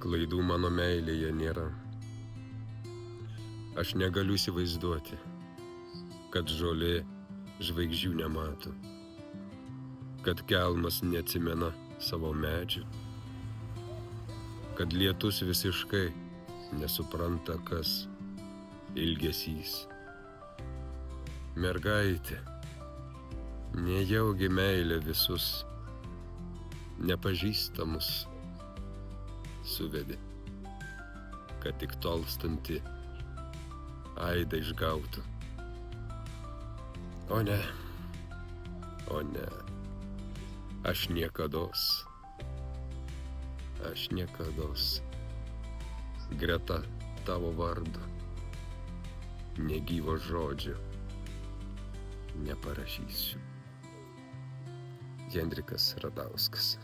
Klaidų mano meilėje nėra. Aš negaliu įsivaizduoti, kad žolė žvaigždžių nemato, kad kelmas neatsimena savo medžių, kad lietus visiškai nesupranta, kas ilgesys. Mergaitė, nejaugi meilė visus nepažįstamus suvedė, kad tik tolstanti aidą išgautų. O ne, aš niekados greta tavo vardo negyvo žodžio neparašysiu. Hendrikas Radauskas.